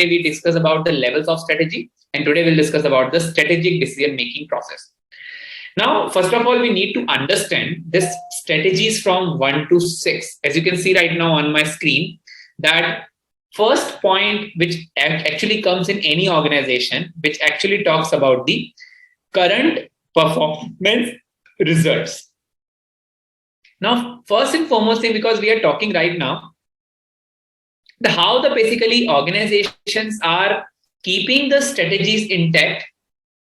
we discussed about the levels of strategy, and today we'll discuss about the strategic decision-making process. Now, first of all, we need to understand this strategies from 1 to 6. As you can see right now on my screen, that first point which actually comes in any organization, which actually talks about the current performance results. Now, first and foremost thing, because we are talking right now, how the basically organizations are keeping the strategies intact.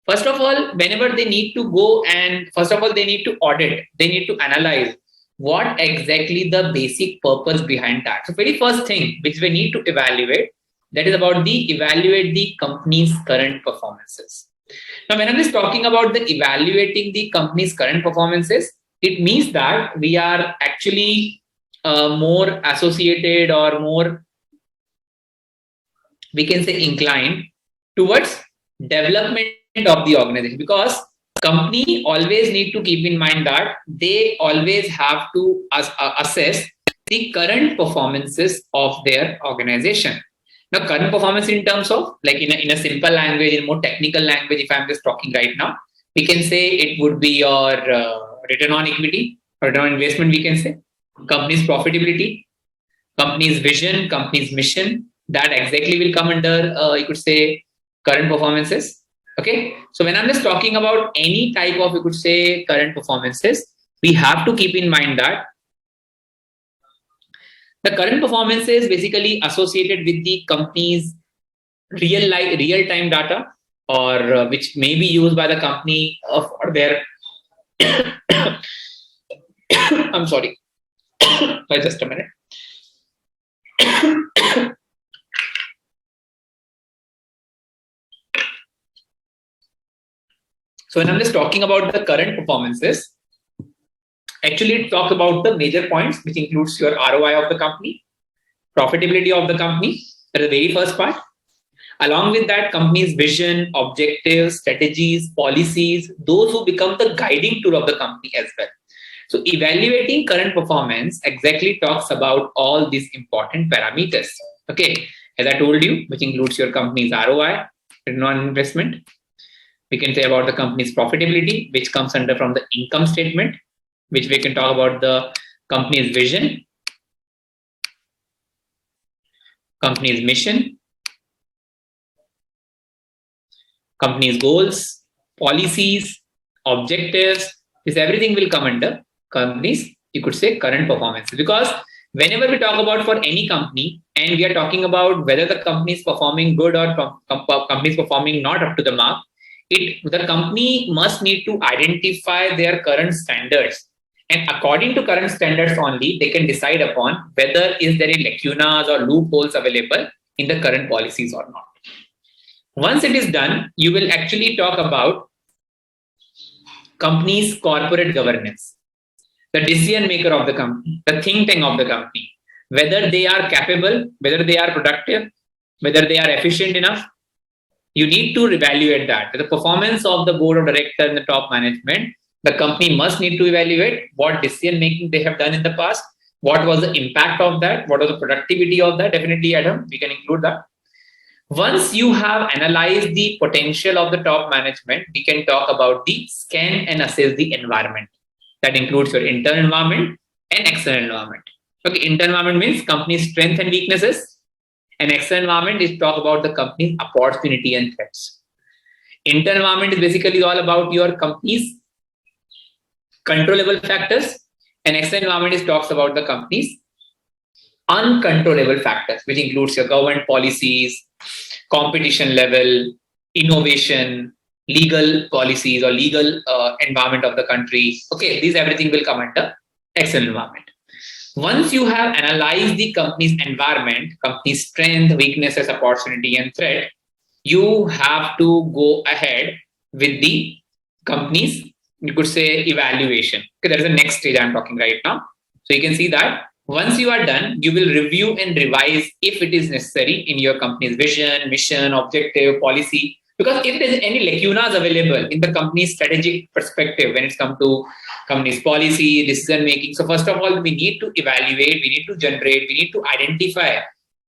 First of all, whenever they need to go and first of all, they need to audit, they need to analyze what exactly the basic purpose behind that. So very first thing which we need to evaluate, that is about the evaluate the company's current performances. Now, when I'm just talking about the evaluating the company's current performances, it means that we are actually more associated or more, we can say, inclined towards development of the organization, because company always need to keep in mind that they always have to assess the current performances of their organization. Now, current performance in terms of, like, in a simple language, in more technical language, if I'm just talking right now, we can say it would be your return on equity, return on investment, we can say, company's profitability, company's vision, company's mission. That exactly will come under, you could say, current performances. Okay, so when I'm just talking about any type of, you could say, current performances, we have to keep in mind that the current performance is basically associated with the company's real-time data, or which may be used by the company for their I'm sorry, just a minute. So when I'm just talking about the current performances, actually it talks about the major points, which includes your ROI of the company, profitability of the company, that is the very first part. Along with that, company's vision, objectives, strategies, policies, those who become the guiding tool of the company as well. So evaluating current performance exactly talks about all these important parameters. Okay, as I told you, which includes your company's ROI, return on investment. We can say about the company's profitability, which comes under from the income statement, which we can talk about the company's vision, company's mission, company's goals, policies, objectives. This everything will come under company's, you could say, current performance. Because whenever we talk about for any company and we are talking about whether the company is performing good or company is performing not up to the mark, the company must need to identify their current standards, and according to current standards only, they can decide upon whether is there any lacunas or loopholes available in the current policies or not. Once it is done, you will actually talk about company's corporate governance, the decision maker of the company, the think tank of the company, whether they are capable, whether they are productive, whether they are efficient enough. You need to evaluate that. The performance of the board of directors and the top management, the company must need to evaluate what decision making they have done in the past, what was the impact of that, what was the productivity of that. Definitely, Adam, we can include that. Once you have analyzed the potential of the top management, we can talk about the scan and assess the environment. That includes your internal environment and external environment. Okay, internal environment means company's strengths and weaknesses. And external environment is talk about the company's opportunity and threats. Internal environment is basically all about your company's controllable factors, and external environment is talks about the company's uncontrollable factors, which includes your government policies, competition level, innovation, legal policies or legal environment of the country. Okay, these everything will come under external environment. Once you have analyzed the company's environment, company's strength, weaknesses, opportunity, and threat, you have to go ahead with the company's, you could say, evaluation. Okay, that is the next stage I'm talking right now. So you can see that once you are done, you will review and revise if it is necessary in your company's vision, mission, objective, policy. Because if there is any lacunas available in the company's strategic perspective when it's come to company's policy, decision making. So first of all, we need to evaluate, we need to generate, we need to identify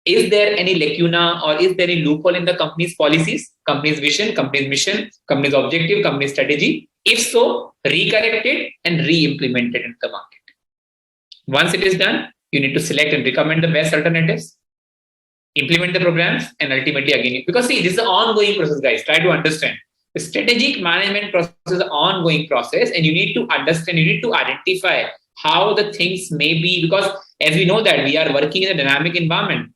Is there any lacuna or is there any loophole in the company's policies, company's vision, company's mission, company's objective, company's strategy? If so, recorrect it and re-implement it in the market. Once it is done, you need to select and recommend the best alternatives, implement the programs, and ultimately again, because see, this is an ongoing process, guys. Try to understand. The strategic management process is an ongoing process, and you need to understand, you need to identify how the things may be, because as we know that we are working in a dynamic environment.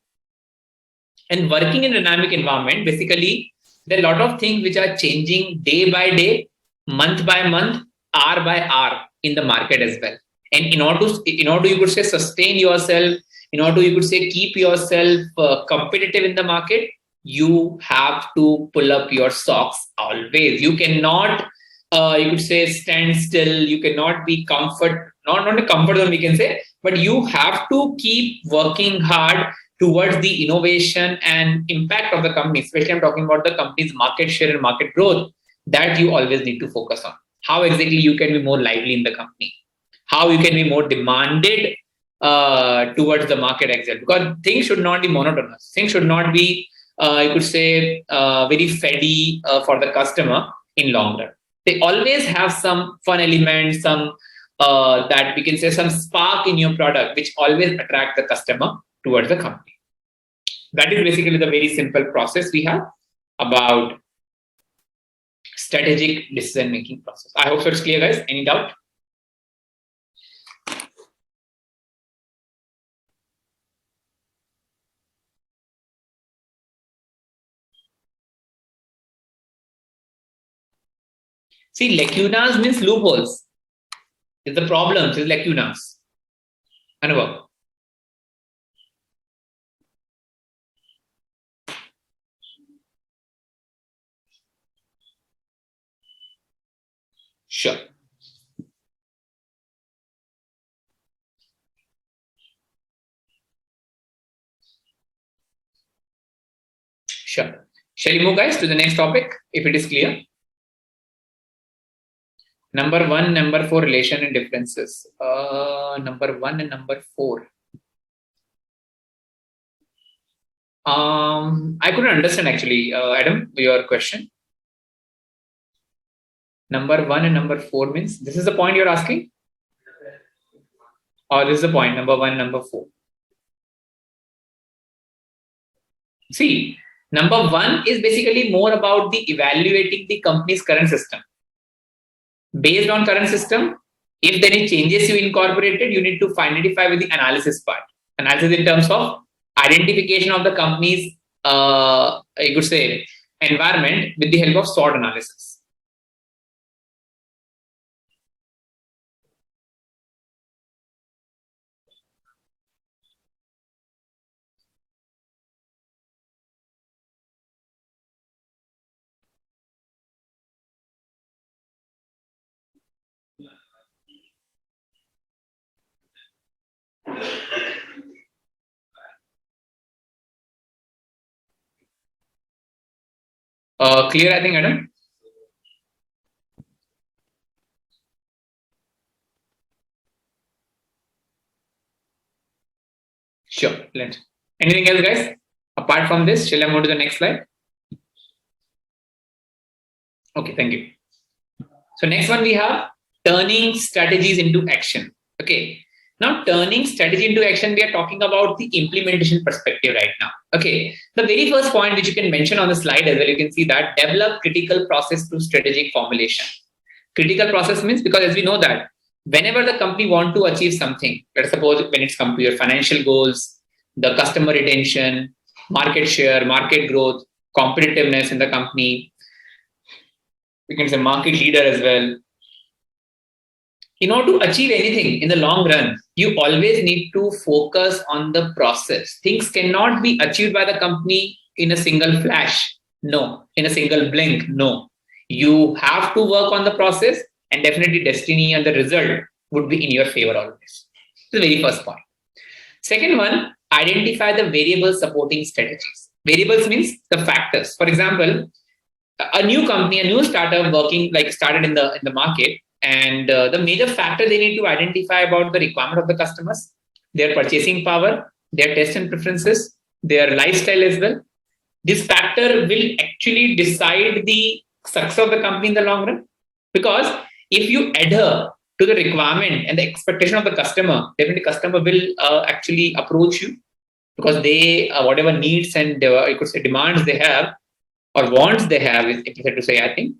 And working in a dynamic environment, basically, there are a lot of things which are changing day by day, month by month, hour by hour in the market as well. And in order you could say sustain yourself, in order you could say keep yourself competitive in the market, you have to pull up your socks always. You cannot, you could say, stand still. You cannot be not a comfort zone, we can say, but you have to keep working hard towards the innovation and impact of the company, especially I'm talking about the company's market share and market growth, that you always need to focus on. How exactly you can be more lively in the company, how you can be more demanded towards the market excel, because things should not be monotonous. Things should not be, you could say, very feddy for the customer in long run. They always have some fun elements, some that we can say some spark in your product, which always attract the customer towards the company. That is basically the very simple process we have about strategic decision making process. I hope it's clear, guys. Any doubt? See, lacunas means loopholes. Is the problems, is lacunas. Anubhav. Sure. Sure. Shall we move, guys, to the next topic, if it is clear? Number 1, number 4, relation and differences. Number 1 and number 4. I couldn't understand actually, Adam, your question. Number 1 and number 4 means this is the point you're asking? Or this is the point, number 1, number 4? See, number 1 is basically more about the evaluating the company's current system. Based on current system, if there are any changes you incorporated, you need to identify with the analysis part. Analysis in terms of identification of the company's, I could say, environment with the help of SWOT analysis. Clear, I think, Adam? Sure. Let's. Anything else, guys? Apart from this, shall I move to the next slide? Okay, thank you. So next one we have turning strategies into action. Okay. Now, turning strategy into action, we are talking about the implementation perspective right now. Okay. The very first point which you can mention on the slide as well, you can see that develop critical process through strategic formulation. Critical process means, because as we know that whenever the company want to achieve something, let's suppose when it's come to your financial goals, the customer retention, market share, market growth, competitiveness in the company, we can say market leader as well. In order to achieve anything in the long run, you always need to focus on the process. Things cannot be achieved by the company in a single flash. No. In a single blink. No. You have to work on the process, and definitely destiny and the result would be in your favor always. The very first point. Second one, identify the variables supporting strategies. Variables means the factors. For example, a new company, a new startup working like started in the market, and the major factor they need to identify about the requirement of the customers, their purchasing power, their taste and preferences, their lifestyle as well. This factor will actually decide the success of the company in the long run. Because if you adhere to the requirement and the expectation of the customer, definitely customer will actually approach you, because they whatever needs and you could say demands they have or wants they have, is easier to say, I think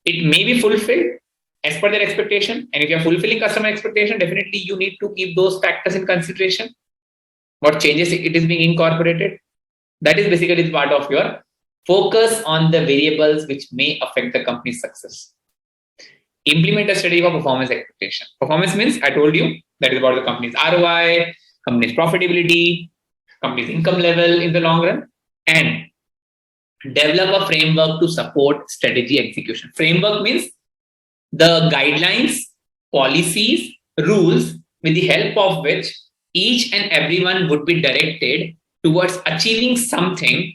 it may be fulfilled as per their expectation. And if you're fulfilling customer expectation, definitely you need to keep those factors in consideration. What changes it is being incorporated. That is basically the part of your focus on the variables which may affect the company's success. Implement a strategy for performance expectation. Performance means, I told you, that is about the company's ROI, company's profitability, company's income level in the long run, and develop a framework to support strategy execution. Framework means the guidelines, policies, rules with the help of which each and everyone would be directed towards achieving something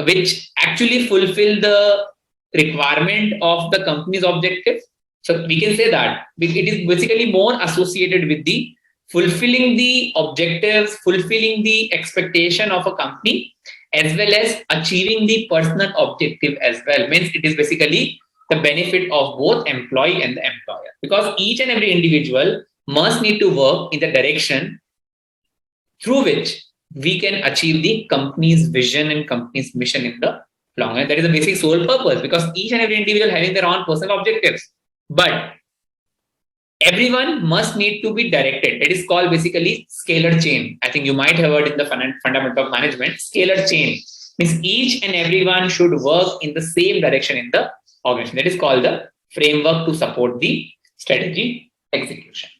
which actually fulfill the requirement of the company's objectives. So we can say that it is basically more associated with the fulfilling the objectives, fulfilling the expectation of a company, as well as achieving the personal objective as well. Means it is basically the benefit of both employee and the employer, because each and every individual must need to work in the direction through which we can achieve the company's vision and company's mission in the long run. That is the basic sole purpose, because each and every individual having their own personal objectives, but everyone must need to be directed. It is called basically scalar chain. I think you might have heard in the fundamental of management. Scalar chain means each and everyone should work in the same direction in the organization. That is called the framework to support the strategy execution.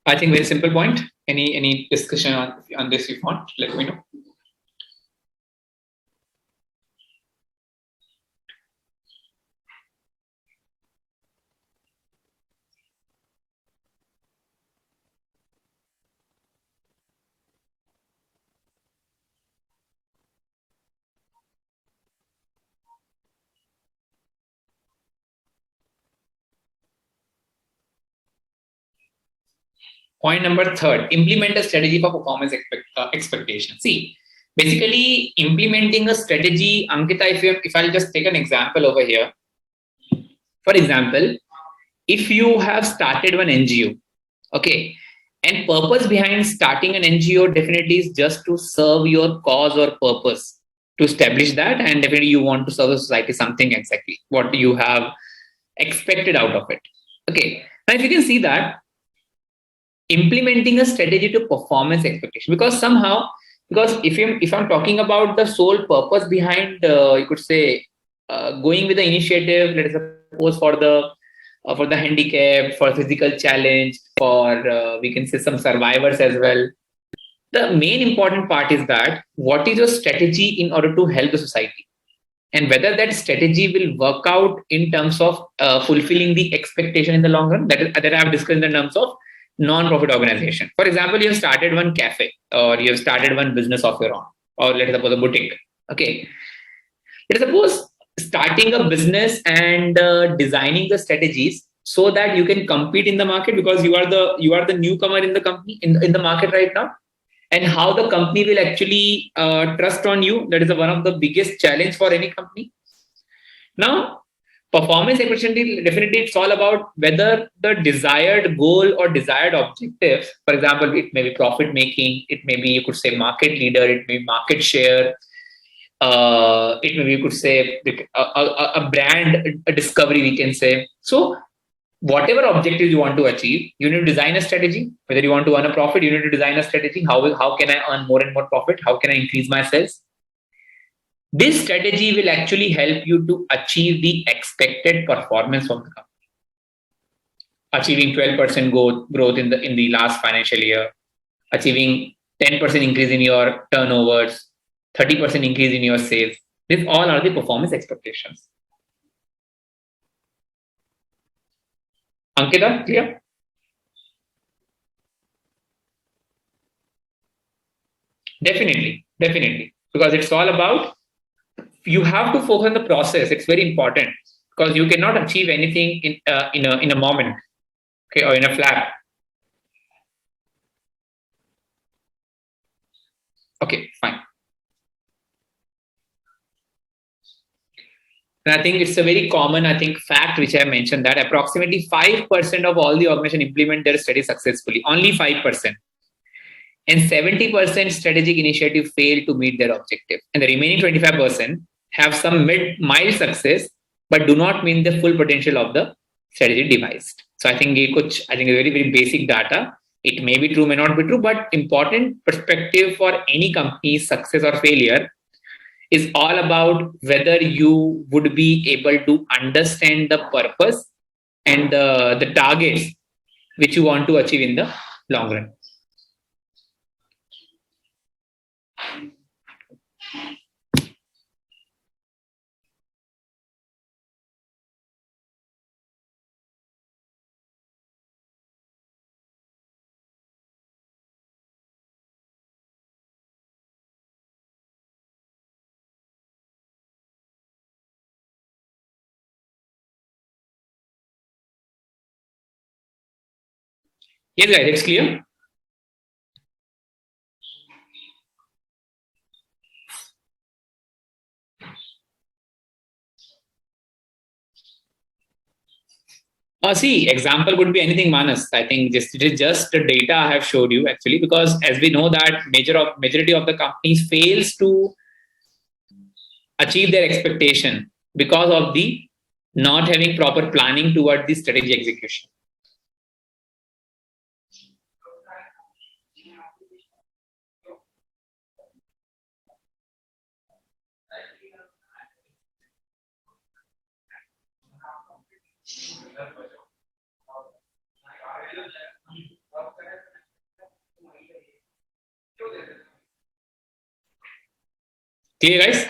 I think very simple point. Any discussion on this you want, let me know. Point number third, implement a strategy for performance expectation. See, basically implementing a strategy, Ankita, if I'll just take an example over here. For example, if you have started one NGO, okay, and purpose behind starting an NGO definitely is just to serve your cause or purpose, to establish that, and definitely you want to serve the society, something exactly what you have expected out of it. Okay, now if you can see that implementing a strategy to performance expectation, because somehow, because if I'm talking about the sole purpose behind you could say going with the initiative, let us suppose for the handicap, for physical challenge, for we can say some survivors as well. The main important part is that what is your strategy in order to help the society, and whether that strategy will work out in terms of fulfilling the expectation in the long run. That I have discussed in terms of non-profit organization. For example, you have started one cafe, or you have started one business of your own, or let's suppose a boutique. Okay, let's suppose starting a business and designing the strategies so that you can compete in the market, because you are the newcomer in the company in the market right now, and how the company will actually trust on you. That is one of the biggest challenge for any company. Now, performance equation, definitely it's all about whether the desired goal or desired objectives, for example, it may be profit making, it may be, you could say, market leader, it may be market share, it may be, you could say, a brand a discovery, we can say. So whatever objectives you want to achieve, you need to design a strategy. Whether you want to earn a profit, you need to design a strategy. How can I earn more and more profit? How can I increase my sales? This strategy will actually help you to achieve the expected performance of the company. Achieving 12% growth in the last financial year, achieving 10% increase in your turnovers, 30% increase in your sales. These all are the performance expectations. Ankita, clear? Definitely. Because it's all about you have to focus on the process. It's very important because you cannot achieve anything in a moment, okay, or in a flap. Okay, fine. And I think it's a very common, I think, fact which I mentioned that approximately 5% of all the organization implement their study successfully. Only 5%. And 70% strategic initiative fail to meet their objective. And the remaining 25% have some mild success, but do not mean the full potential of the strategy devised. So I think I think a very, very basic data. It may be true, may not be true, but important perspective for any company's success or failure is all about whether you would be able to understand the purpose and the targets which you want to achieve in the long run. Yes, guys, it's clear. See, example could be anything, Manas. I think it is just the data I have showed you actually, because as we know that majority of the companies fails to achieve their expectation because of the not having proper planning toward the strategy execution. Clear, guys?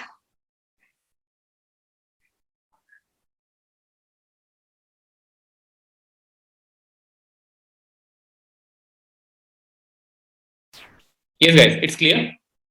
Yes, guys, it's clear.